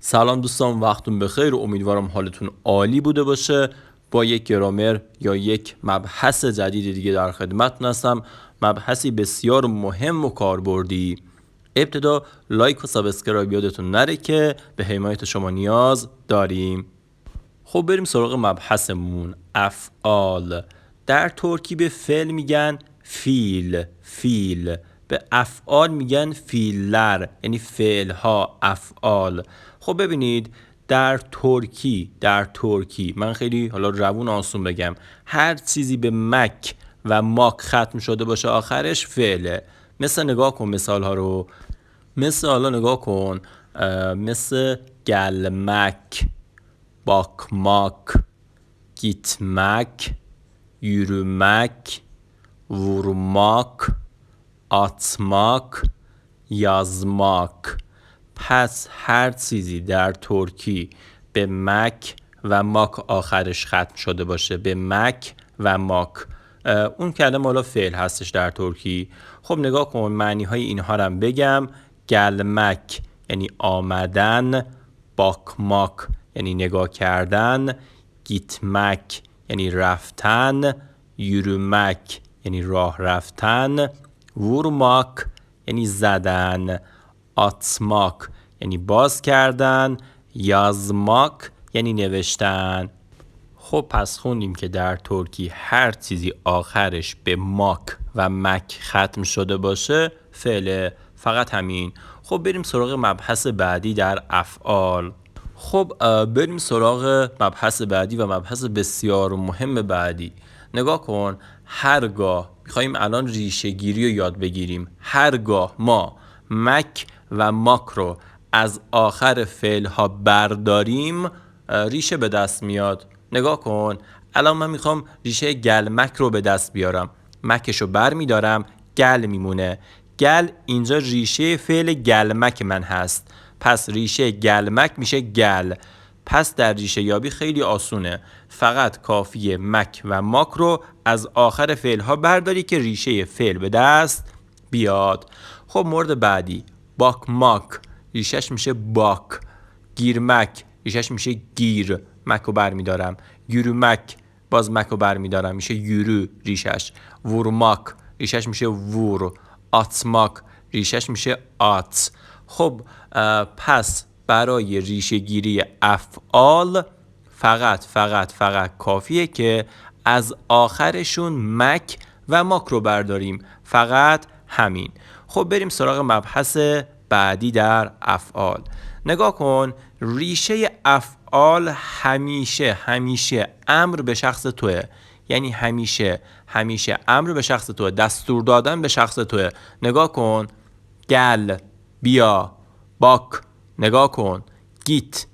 سلام دوستان، وقتتون بخیر. امیدوارم حالتون عالی بوده باشه. با یک گرامر یا یک مبحث جدید دیگه در خدمتتون هستم. مبحثی بسیار مهم و کاربردی. ابتدا لایک و سابسکرایب یادتون نره که به حمایت شما نیاز داریم. خب بریم سراغ مبحثمون. افعال. در ترکی به فعل میگن فیل. به افعال میگن فیللر، یعنی فعلها، افعال. خب ببینید در ترکی من خیلی حالا روون آسون بگم، هر چیزی به مک و ماک ختم شده باشه آخرش فعله. مثل نگاه کن مثال ها رو. حالا نگاه کن، مثل گلمک، bakmak, gitmek, yürümek, vurmak, atmak, yazmak. پس هر چیزی در ترکی به مک و ماک آخرش ختم شده باشه، به مک و ماک، اون کلمه حالا فعل هستش در ترکی. خب نگاه کن معنی های اینها رو بگم. گلمک یعنی آمدن، باکماک یعنی نگاه کردن، گیتمک یعنی رفتن، یورمک یعنی راه رفتن، وورماک یعنی زدن، آتماک یعنی باز کردن، یازماک یعنی نوشتن. خب پس خوندیم که در ترکی هر چیزی آخرش به ماک و مک ختم شده باشه فعله. فقط همین. خب بریم سراغ مبحث بعدی در افعال. خب بریم سراغ مبحث بعدی و مبحث بسیار مهم بعدی. نگاه کن، هرگاه میخواییم الان ریشه گیری رو یاد بگیریم، هرگاه ما مک و ماک رو از آخر فعل ها برداریم ریشه به دست میاد. نگاه کن الان من میخوام ریشه گلمک رو به دست بیارم، مکش رو بر میدارم، گل میمونه. گل اینجا ریشه فعل گلمک من هست، پس ریشه گلمک میشه گل. پس در ریشه یابی خیلی آسونه، فقط کافیه مک و ماک رو از آخر فعل ها برداری که ریشه فعل به دست بیاد. خب مورد بعدی، باک ماک ریشهش میشه باک. گیرمک ریشهش میشه گیر، مک رو بر میدارم. یورمک باز مک رو بر میدارم، میشه یورو ریشهش. وورماک ریشهش میشه وور. آتماک ریشهش میشه آت. خب پس برای ریشه گیری افعال فقط کافیه که از آخرشون مک و ماک رو برداریم، فقط همین. خب بریم سراغ مبحث بعدی در افعال. نگاه کن ریشه افعال همیشه امر به شخص توه، یعنی همیشه امر به شخص توه، دستور دادن به شخص توه. نگاه کن گل بیا، باک نگاه کن، گیت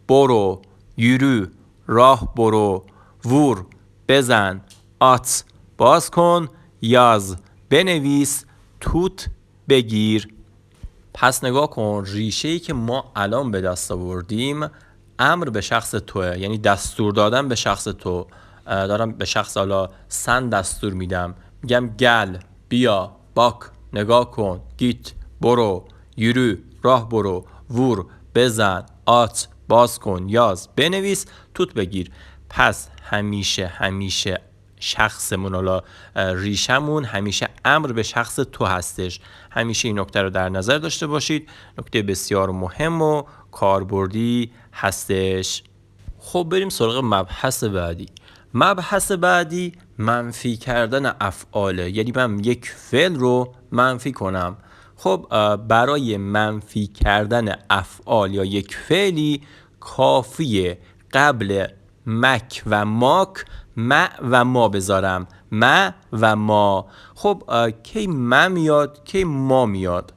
برو، یورو راه برو، وور بزن، آت باز کن، یاز بنویس، توت بگیر. پس نگاه کن ریشه‌ای که ما الان به دست آوردیم امر به شخص توه، یعنی دستور دادن به شخص تو. دارم به شخص حالا سن دستور میدم، میگم گل بیا، باک نگاه کن، گیت برو، یورو راه برو، وور بزن، آت باز کن، یاز بنویس، توت بگیر. پس همیشه شخصمون، حالا ریشمون همیشه امر به شخص تو هستش. همیشه این نکته رو در نظر داشته باشید، نکته بسیار مهم و کاربردی هستش. خب بریم سراغ مبحث بعدی منفی کردن افعاله، یعنی من یک فعل رو منفی کنم. خب برای منفی کردن افعال یا یک فعلی کافیه قبل مک و ماک م و ما بذارم، م و ما. خب کی م میاد کی ما میاد؟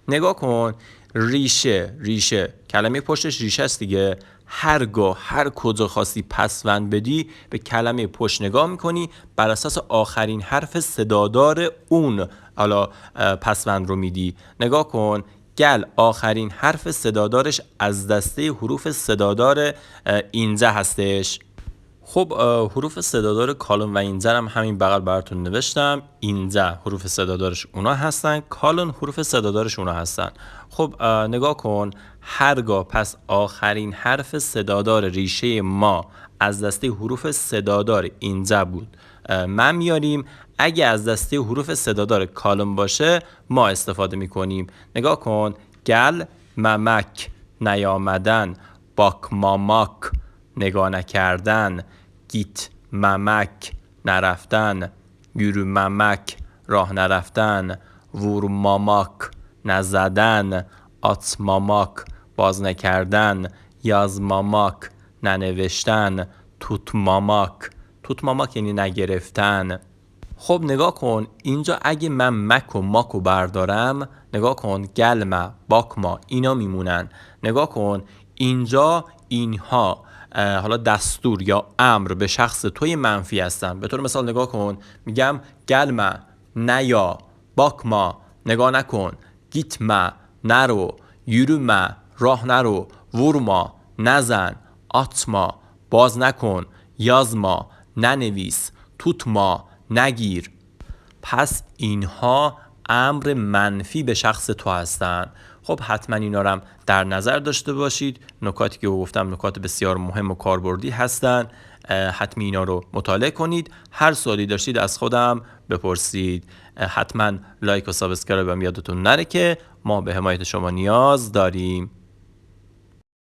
نگاه کن ریشه کلمه پشتش ریشه است دیگه. هرگاه هر کجا خواستی پسوند بدی به کلمه پشت نگاه میکنی، بر اساس آخرین حرف صدادار اون حالا پسوند رو میدی. نگاه کن گل آخرین حرف صدادارش از دسته حروف صدادار اینجا هستش. خب حروف صدادار کالون و اینجا هم همین بغل براتون نوشتم. اینجا حروف صدادارش اونا هستن، کالون حروف صدادارش اونا هستن. خب نگاه کن هرگاه پس آخرین حرف صدادار ریشه ما از دسته حروف صدادار اینجا بود من میاریم. اگه از دسته حروف صدادار کالم باشه ما استفاده میکنیم. نگاه کن، گل ممک نیامدن، باک ماماک نگاه نکردن، گیت ممک نرفتن، یورو ممک راه نرفتن، وور ماماک نزدن، آت ماماک باز نکردن، یاز ماماک ننوشتن، توت ماماک یعنی نگرفتن. خب نگاه کن اینجا اگه من مک و ماکو بردارم، نگاه کن گلما باکما اینا میمونن. نگاه کن اینجا اینها حالا دستور یا امر به شخص توی منفی هستن. به طور مثال نگاه کن، میگم گلما نیا، باکما نگاه نکن، گیتما نرو، یورما راه نرو، ورما نزن، آتما باز نکن، یازما ننویس، توتما نگیر. پس اینها امر منفی به شخص تو هستن. خب حتما اینا رو هم در نظر داشته باشید. نکاتی که گفتم نکات بسیار مهم و کاربردی هستن. حتما اینا رو مطالعه کنید. هر سوالی داشتید از خودم بپرسید. حتما لایک و سابسکرایب هم یادتون نره که ما به حمایت شما نیاز داریم.